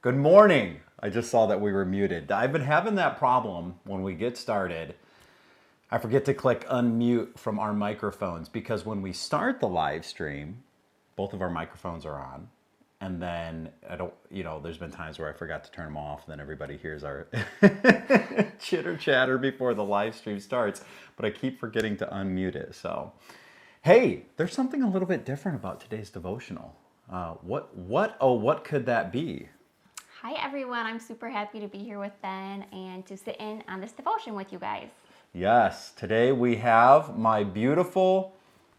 Good morning. I just saw that we were muted. I've been having that problem when we get started. I forget to click unmute from our microphones because when we start the live stream, both of our microphones are on. And then there's been times where I forgot to turn them off, and then everybody hears our chitter chatter before the live stream starts. But I keep forgetting to unmute it. So, hey, there's something a little bit different about today's devotional. What could that be? Hi everyone, I'm super happy to be here with Ben and to sit in on this devotion with you guys. Yes, today we have my beautiful,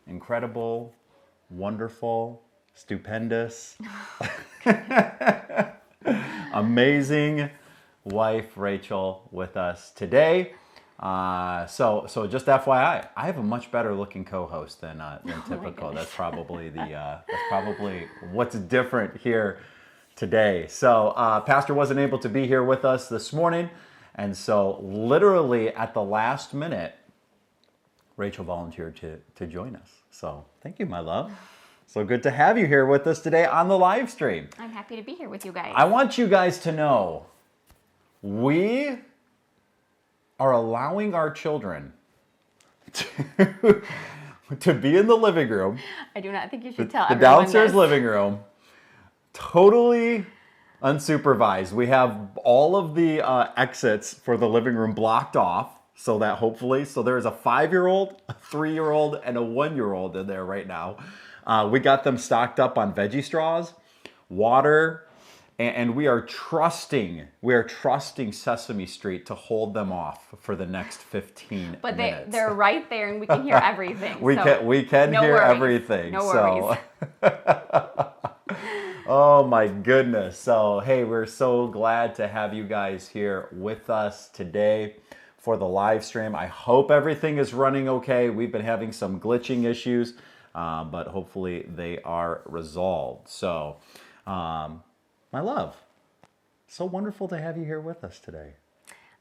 incredible, wonderful, stupendous, amazing wife Rachel with us today. So just FYI, I have a much better looking co-host than typical. That's probably what's different here today. So Pastor wasn't able to be here with us this morning, and so literally at the last minute, Rachel volunteered to join us. So thank you, my love. So good to have you here with us today on the live stream. I'm happy to be here with you guys. I want you guys to know we are allowing our children to be in the living room. I do not think you should tell the everyone downstairs this. living room, totally unsupervised. We have all of the exits for the living room blocked off so that hopefully, there's a 5-year-old, a 3-year-old, and a 1-year-old in there right now. We got them stocked up on veggie straws, water, and we are trusting Sesame Street to hold them off for the next 15 but minutes. they're right there and we can hear everything. we can no hear worries. everything. No worries. Oh my goodness. So, hey, we're so glad to have you guys here with us today for the live stream. I hope everything is running okay. We've been having some glitching issues, but hopefully they are resolved. So, my love, so wonderful to have you here with us today.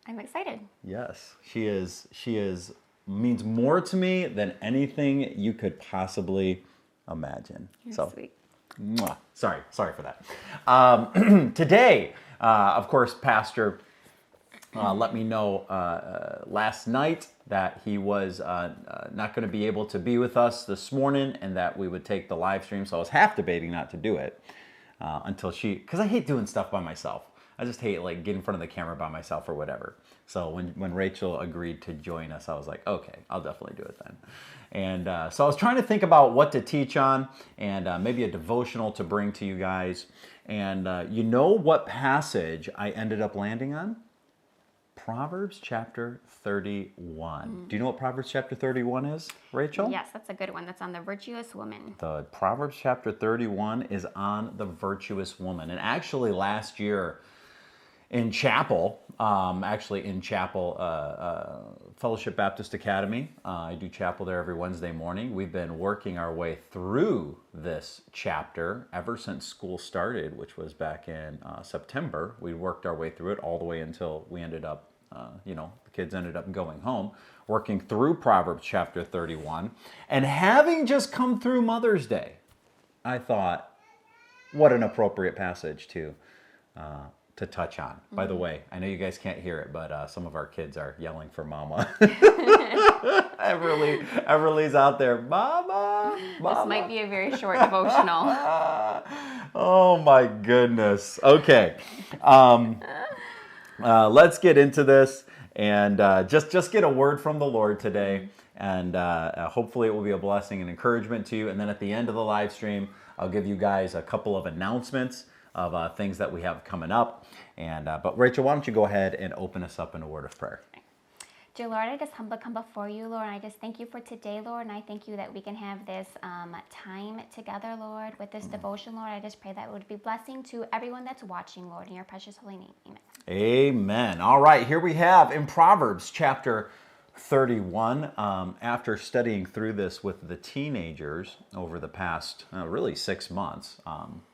I'm excited. Yes, she is means more to me than anything you could possibly imagine. You're sweet. Mwah. Sorry for that. Today, of course, Pastor let me know last night that he was not going to be able to be with us this morning and that we would take the live stream. So I was half debating not to do it until because I hate doing stuff by myself. I just hate like getting in front of the camera by myself or whatever. So when Rachel agreed to join us, I was like, okay, I'll definitely do it then. And so I was trying to think about what to teach on and maybe a devotional to bring to you guys. And you know what passage I ended up landing on? Proverbs Chapter 31. Do you know what Proverbs Chapter 31 is, Rachel? Yes, that's a good one. That's on the virtuous woman. The Proverbs Chapter 31 is on the virtuous woman. And actually last year in chapel, Fellowship Baptist Academy, I do chapel there every Wednesday morning. We've been working our way through this chapter ever since school started, which was back in September. We worked our way through it all the way until we ended up, the kids ended up going home, working through Proverbs Chapter 31. And having just come through Mother's Day, I thought, what an appropriate passage to touch on. By the way, I know you guys can't hear it, but some of our kids are yelling for mama. Everly's out there, mama. This might be a very short devotional. Oh my goodness. Okay. Let's get into this and just get a word from the Lord today. And hopefully it will be a blessing and encouragement to you. And then at the end of the live stream, I'll give you guys a couple of announcements of things that we have coming up. And but Rachel, why don't you go ahead and open us up in a word of prayer? Dear Lord, I just humbly come before you, Lord, and I just thank you for today, Lord, and I thank you that we can have this time together, Lord, with this devotion, Lord. I just pray that it would be blessing to everyone that's watching, Lord, in your precious holy name. Amen. Amen. All right, here we have in Proverbs Chapter 31, after studying through this with the teenagers over the past really 6 months,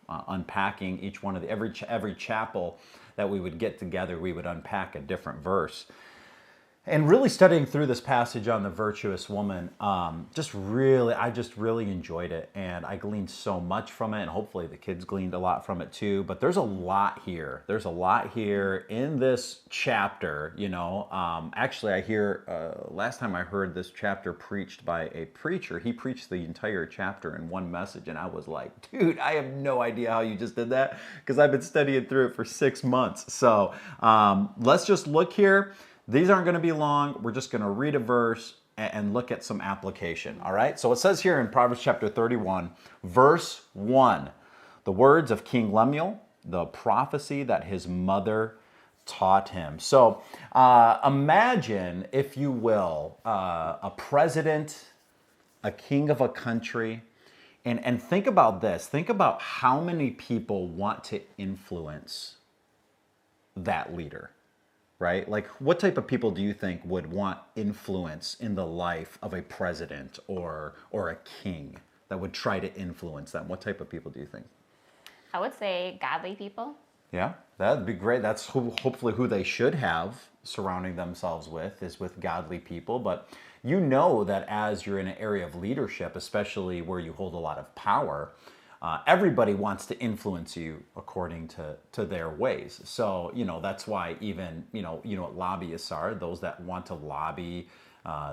unpacking each one of every chapel that we would get together, we would unpack a different verse. And really studying through this passage on the virtuous woman, I just really enjoyed it, and I gleaned so much from it, and hopefully the kids gleaned a lot from it too. But there's a lot here. There's a lot here in this chapter. Actually, I hear last time I heard this chapter preached by a preacher, he preached the entire chapter in one message, and I was like, dude, I have no idea how you just did that, because I've been studying through it for 6 months. So let's just look here. These aren't going to be long. We're just going to read a verse and look at some application. All right. So it says here in Proverbs chapter 31, verse 1, the words of King Lemuel, the prophecy that his mother taught him. So imagine, if you will, a president, a king of a country, and think about this. Think about how many people want to influence that leader. Right? Like, what type of people do you think would want influence in the life of a president or a king that would try to influence them? What type of people do you think? I would say godly people. Yeah, that'd be great. That's hopefully who they should have surrounding themselves with, is with godly people. But you know that as you're in an area of leadership, especially where you hold a lot of power, everybody wants to influence you according to their ways. So, that's why even, what lobbyists are, those that want to lobby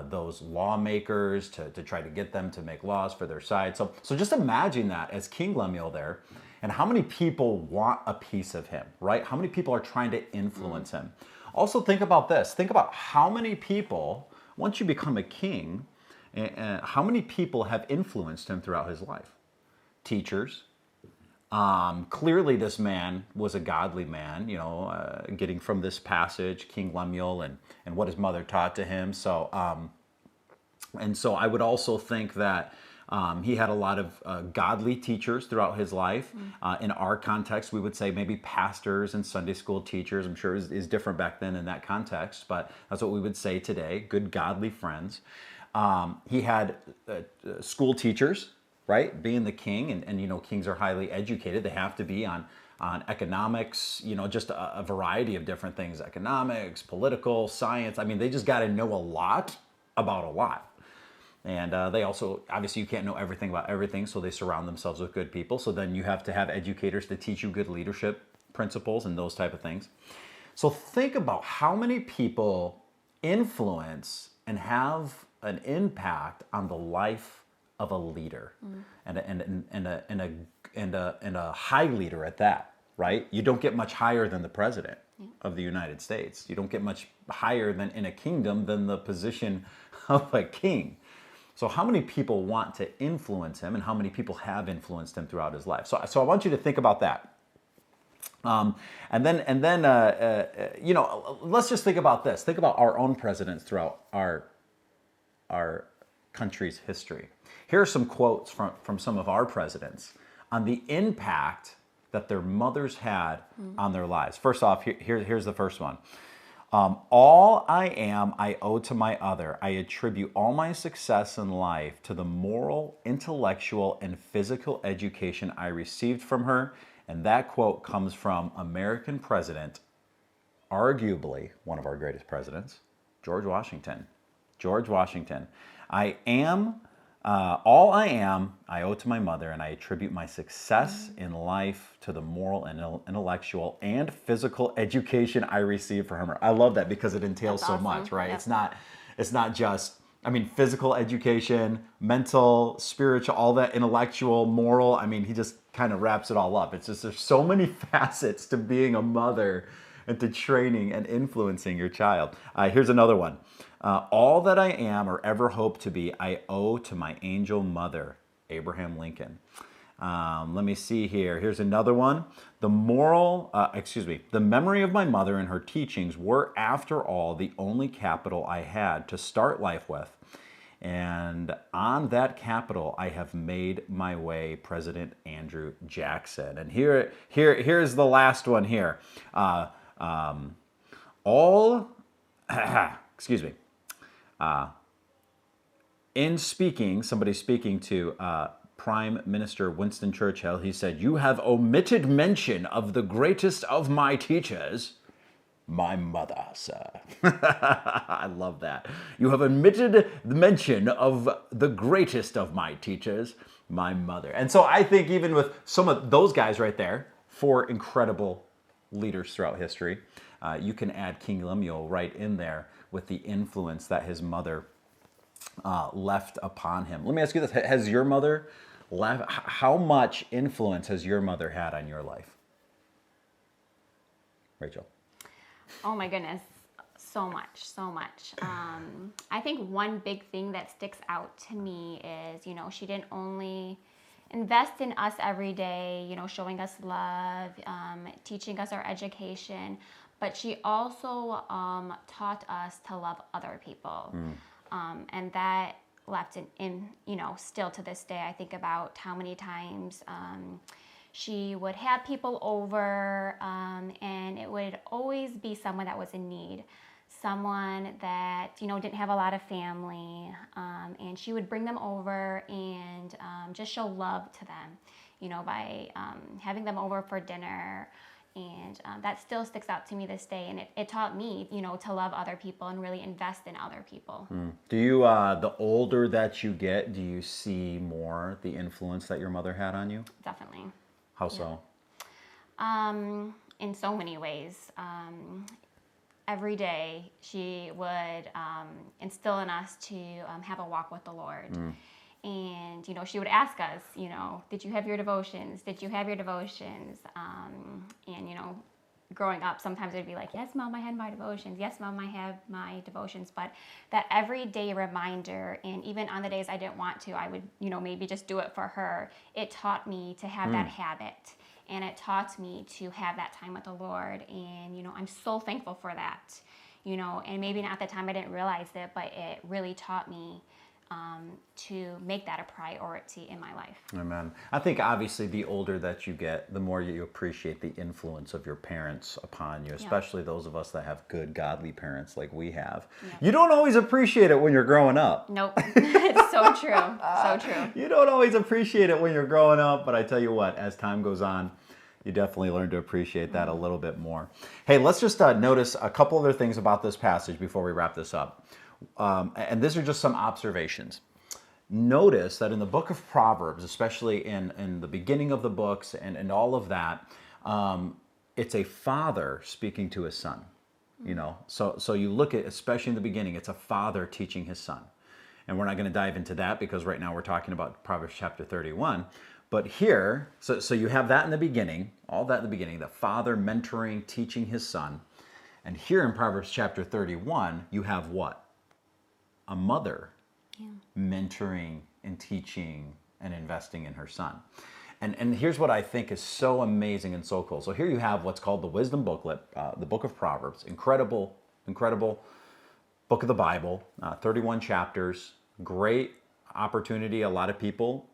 those lawmakers to try to get them to make laws for their side. So just imagine that as King Lemuel there, and how many people want a piece of him, right? How many people are trying to influence him? Also think about this. Think about how many people, once you become a king, how many people have influenced him throughout his life? Teachers. Clearly this man was a godly man, getting from this passage, King Lemuel, and what his mother taught to him. So, and so I would also think that he had a lot of godly teachers throughout his life. In our context, we would say maybe pastors and Sunday school teachers. I'm sure is different back then in that context, but that's what we would say today, good godly friends. He had school teachers, right? Being the king, and kings are highly educated. They have to be on economics, just a variety of different things, economics, political, science. I mean, they just got to know a lot about a lot. And they also, obviously you can't know everything about everything, so they surround themselves with good people. So then you have to have educators to teach you good leadership principles and those type of things. So think about how many people influence and have an impact on the life of a leader, and a high leader at that, right? You don't get much higher than the president of the United States. You don't get much higher than in a kingdom than the position of a king. So how many people want to influence him, and how many people have influenced him throughout his life? So I want you to think about that. And then let's just think about this. Think about our own presidents throughout our country's history. Here are some quotes from some of our presidents on the impact that their mothers had on their lives. First off, here's the first one. All I am, I owe to my other. I attribute all my success in life to the moral, intellectual, and physical education I received from her. And that quote comes from American president, arguably one of our greatest presidents, George Washington. George Washington. All I am, I owe to my mother, and I attribute my success in life to the moral and intellectual and physical education I received from her. I love that because it entails so much, right? Yep. It's not just, physical education, mental, spiritual, all that, intellectual, moral. He just kind of wraps it all up. It's just, there's so many facets to being a mother and to training and influencing your child. Here's another one. All that I am or ever hope to be, I owe to my angel mother, Abraham Lincoln. Let me see here. Here's another one. The memory of my mother and her teachings were, after all, the only capital I had to start life with. And on that capital, I have made my way, President Andrew Jackson. And here's the last one here. In speaking, somebody speaking to Prime Minister Winston Churchill, he said, "You have omitted mention of the greatest of my teachers." My mother, sir. I love that. You have omitted the mention of the greatest of my teachers, my mother. And so I think even with some of those guys right there, four incredible leaders throughout history, you can add King Lemuel right in there with the influence that his mother left upon him. Let me ask you this. Has your mother left, how much influence has your mother had on your life? Rachel. Oh my goodness, so much, so much. I think one big thing that sticks out to me is, she didn't only invest in us every day, showing us love, teaching us our education, but she also taught us to love other people. And that left in, still to this day, I think about how many times she would have people over, and it would always be someone that was in need, someone that, didn't have a lot of family, and she would bring them over and just show love to them, by having them over for dinner. And that still sticks out to me this day. And it taught me, to love other people and really invest in other people. Do you, the older that you get, do you see more the influence that your mother had on you? Definitely. How so? In so many ways. Every day she would instill in us to have a walk with the Lord. And, she would ask us, did you have your devotions? Did you have your devotions? And, growing up, sometimes it'd be like, yes, Mom, I had my devotions. Yes, Mom, I have my devotions. But that everyday reminder, and even on the days I didn't want to, I would, maybe just do it for her. It taught me to have that habit. And it taught me to have that time with the Lord. And, I'm so thankful for that. And maybe not at the time I didn't realize it, but it really taught me to make that a priority in my life. Amen. I think obviously the older that you get, the more you appreciate the influence of your parents upon you, especially those of us that have good, godly parents like we have. You don't always appreciate it when you're growing up. Nope. It's so true. So true. You don't always appreciate it when you're growing up, but I tell you what, as time goes on, you definitely learn to appreciate that a little bit more. Hey, let's just notice a couple other things about this passage before we wrap this up. And these are just some observations. Notice that in the book of Proverbs, especially in the beginning of the books and all of that, it's a father speaking to his son. So you look at, especially in the beginning, it's a father teaching his son. And we're not going to dive into that because right now we're talking about Proverbs chapter 31. But here, so you have that in the beginning, all that in the beginning, the father mentoring, teaching his son. And here in Proverbs chapter 31, you have what? A mother mentoring and teaching and investing in her son. And here's what I think is so amazing and so cool. So here you have what's called the Wisdom Booklet, the book of Proverbs. Incredible book of the Bible, 31 chapters. Great opportunity. A lot of people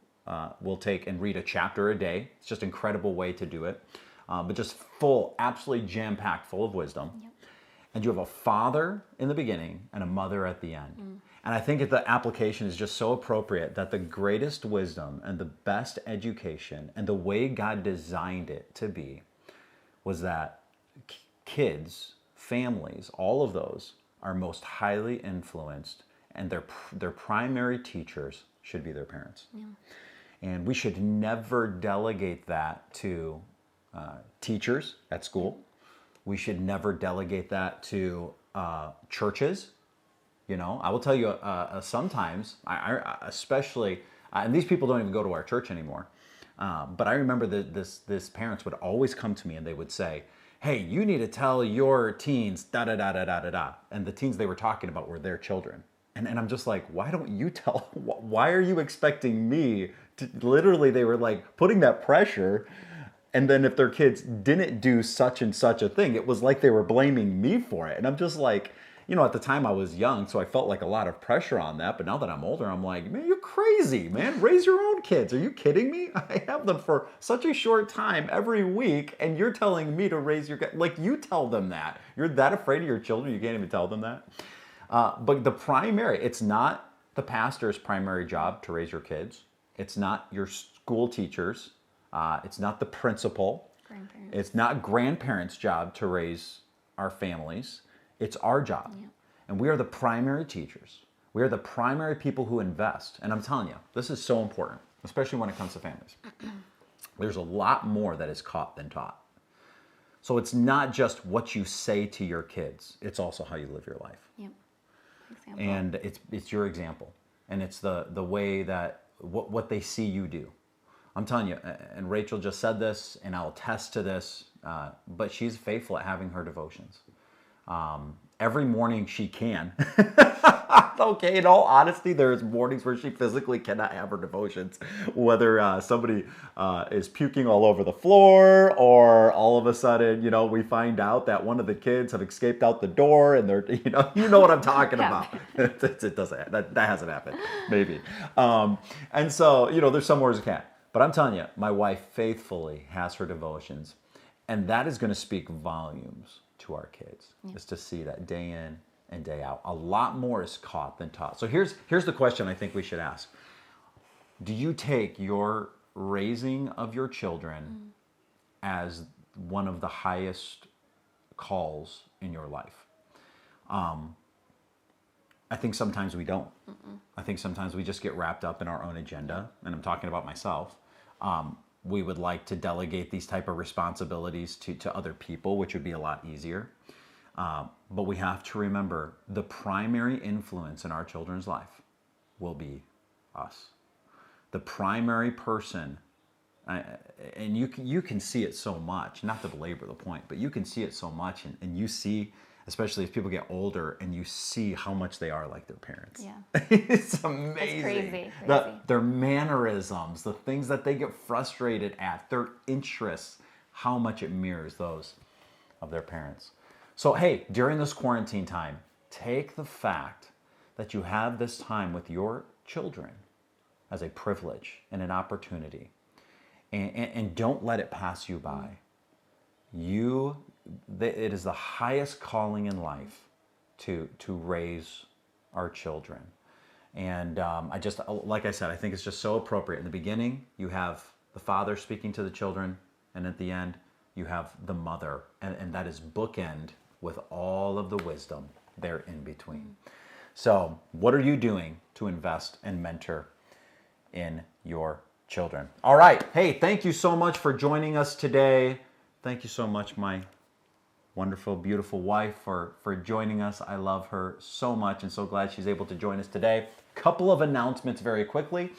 will take and read a chapter a day. It's just an incredible way to do it. But just full, absolutely jam-packed, full of wisdom. Yep. And you have a father in the beginning and a mother at the end. And I think that the application is just so appropriate that the greatest wisdom and the best education and the way God designed it to be was that kids, families, all of those are most highly influenced, and their primary teachers should be their parents. And we should never delegate that to teachers at school. We should never delegate that to churches. I will tell you, sometimes, I especially, and these people don't even go to our church anymore, but I remember that this parents would always come to me and they would say, hey, you need to tell your teens da-da-da-da-da-da-da. And the teens they were talking about were their children. And I'm just like, why don't you tell, why are you expecting me to, literally they were like putting that pressure. And then if their kids didn't do such and such a thing, it was like they were blaming me for it. And I'm just like, at the time I was young, so I felt like a lot of pressure on that. But now that I'm older, I'm like, man, you're crazy, man. Raise your own kids. Are you kidding me? I have them for such a short time every week, and you're telling me to raise your kids. Like, you tell them that. You're that afraid of your children, you can't even tell them that. But it's not the pastor's primary job to raise your kids. It's not your school teachers. It's not the principal. It's not grandparents' job to raise our families. It's our job. And we are the primary teachers. We are the primary people who invest. And I'm telling you, this is so important, especially when it comes to families. There's a lot more that is caught than taught. So it's not just what you say to your kids. It's also how you live your life. Yep. Example. And it's your example. And it's the way that what they see you do. I'm telling you, and Rachel just said this, and I'll attest to this, but she's faithful at having her devotions. Every morning she can. Okay, in all honesty, there's mornings where she physically cannot have her devotions. Whether somebody is puking all over the floor, or all of a sudden, we find out that one of the kids have escaped out the door, and they're, you know what I'm talking about. It doesn't. That hasn't happened. Maybe. And so, there's some mornings it can't. But I'm telling you, my wife faithfully has her devotions, and that is going to speak volumes to our kids, is to see that day in and day out. A lot more is caught than taught. So here's the question I think we should ask. Do you take your raising of your children as one of the highest calls in your life? I think sometimes we don't. I think sometimes we just get wrapped up in our own agenda, and I'm talking about myself. We would like to delegate these type of responsibilities to other people, which would be a lot easier. But we have to remember the primary influence in our children's life will be us. The primary person, and you can see it so much, not to belabor the point, but you can see it so much, and you see, especially as people get older, and you see how much they are like their parents. Yeah. It's amazing. It's crazy. Their mannerisms, the things that they get frustrated at, their interests, how much it mirrors those of their parents. So, hey, during this quarantine time, take the fact that you have this time with your children as a privilege and an opportunity, and don't let it pass you by. It is the highest calling in life to raise our children. And like I said, I think it's just so appropriate. In the beginning, you have the father speaking to the children, and at the end, you have the mother, and that is bookend with all of the wisdom there in between. So what are you doing to invest and mentor in your children? All right. Hey, thank you so much for joining us today. Thank you so much, my wonderful, beautiful wife, for joining us. I love her so much and so glad she's able to join us today. Couple of announcements very quickly.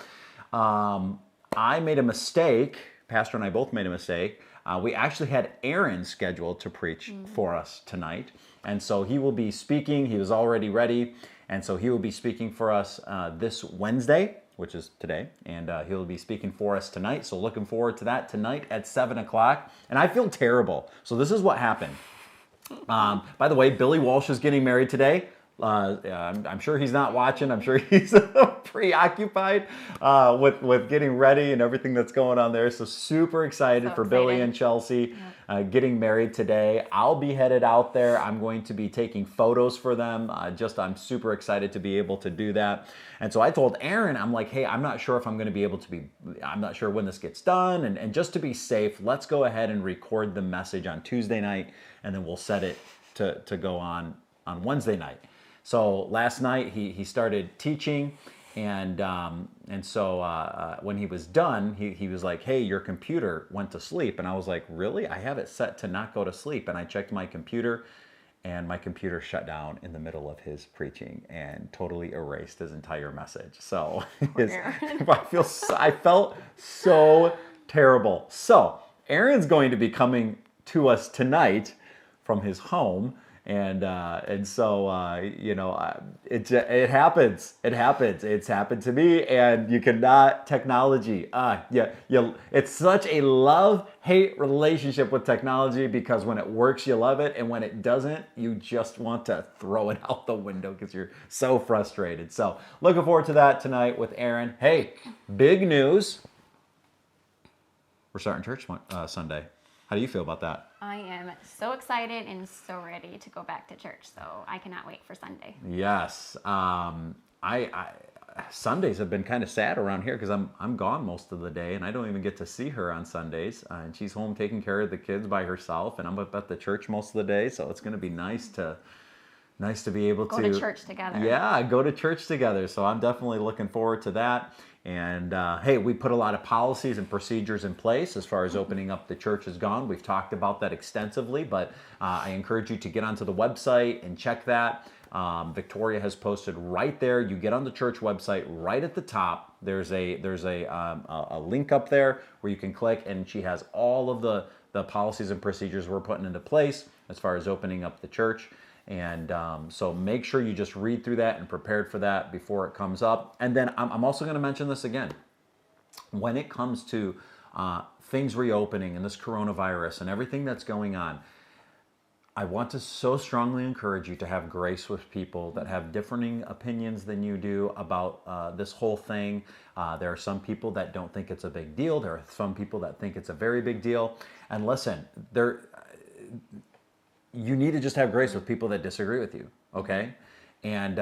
I made a mistake. Pastor and I both made a mistake. We actually had Aaron scheduled to preach for us tonight. And so he will be speaking. He was already ready. And so he will be speaking for us this Wednesday, which is today. And he'll be speaking for us tonight. So looking forward to that tonight at 7 o'clock. And I feel terrible. So this is what happened. By the way, Billy Walsh is getting married today. I'm sure he's not watching. I'm sure he's preoccupied with getting ready and everything that's going on there. So super excited for Billy and Chelsea getting married today. I'll be headed out there. I'm going to be taking photos for them. I'm super excited to be able to do that. And so I told Aaron, I'm like, hey, I'm not sure if I'm going to be able to I'm not sure when this gets done. And just to be safe, let's go ahead and record the message on Tuesday night, and then we'll set it to go on Wednesday night. So last night he started teaching, and so when he was done, he was like, hey, your computer went to sleep. And I was like, really? I have it set to not go to sleep. And I checked my computer, and my computer shut down in the middle of his preaching and totally erased his entire message. So I felt so terrible. So Aaron's going to be coming to us tonight from his home. And so it happens. It happens. It's happened to me, and you cannot technology. It's such a love-hate relationship with technology, because when it works, you love it, and when it doesn't, you just want to throw it out the window because you're so frustrated. So looking forward to that tonight with Aaron. Hey, big news. We're starting church Sunday. How do you feel about that? I am so excited and so ready to go back to church. So I cannot wait for Sunday. Yes. Sundays have been kind of sad around here because I'm gone most of the day and I don't even get to see her on Sundays. And she's home taking care of the kids by herself, and I'm up at the church most of the day. So it's going to be nice to be able Go to church together. Yeah, go to church together. So I'm definitely looking forward to that. And hey, we put a lot of policies and procedures in place as far as opening up the church has gone. We've talked about that extensively, but I encourage you to get onto the website and check that. Victoria has posted right there. You get on the church website right at the top. There's a link up there where you can click, and she has all of the policies and procedures we're putting into place as far as opening up the church. And so make sure you just read through that and prepared for that before it comes up. And then I'm also going to mention this again. When it comes to things reopening and this coronavirus and everything that's going on, I want to so strongly encourage you to have grace with people that have differing opinions than you do about this whole thing. There are some people that don't think it's a big deal. There are some people that think it's a very big deal. And listen, you need to just have grace with people that disagree with you, okay? And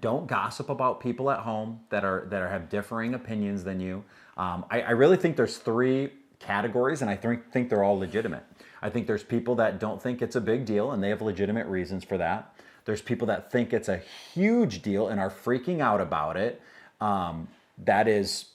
don't gossip about people at home that have differing opinions than you. I really think there's three categories, and I think they're all legitimate. I think there's people that don't think it's a big deal, and they have legitimate reasons for that. There's people that think it's a huge deal and are freaking out about it. There's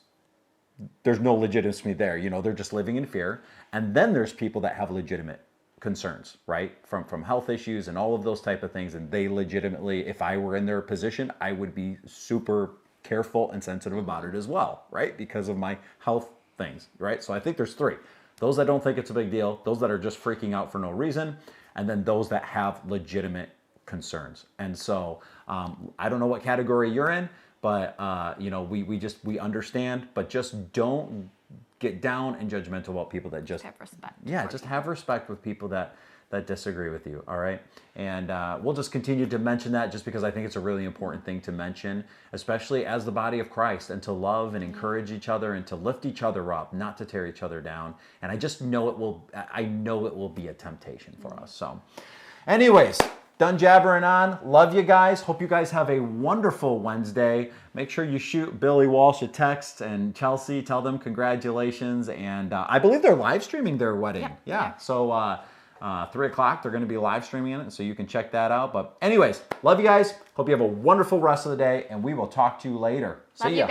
no legitimacy there. They're just living in fear. And then there's people that have legitimate concerns, right? From health issues and all of those type of things. And they legitimately, if I were in their position, I would be super careful and sensitive about it as well, right? Because of my health things, right? So I think there's three. Those that don't think it's a big deal, those that are just freaking out for no reason, and then those that have legitimate concerns. And so I don't know what category you're in, but we understand, but just don't get down and judgmental about people that just have respect. Yeah, just have respect with people that disagree with you, all right? And we'll just continue to mention that just because I think it's a really important thing to mention, especially as the body of Christ, and to love and encourage each other and to lift each other up, not to tear each other down. And I just know it will be a temptation for us. So anyways, done jabbering on. Love you guys. Hope you guys have a wonderful Wednesday. Make sure you shoot Billy Walsh a text and Chelsea. Tell them congratulations. And I believe they're live streaming their wedding. Yep. Yeah. So 3 o'clock, they're going to be live streaming it. So you can check that out. But anyways, love you guys. Hope you have a wonderful rest of the day. And we will talk to you later. Love you guys.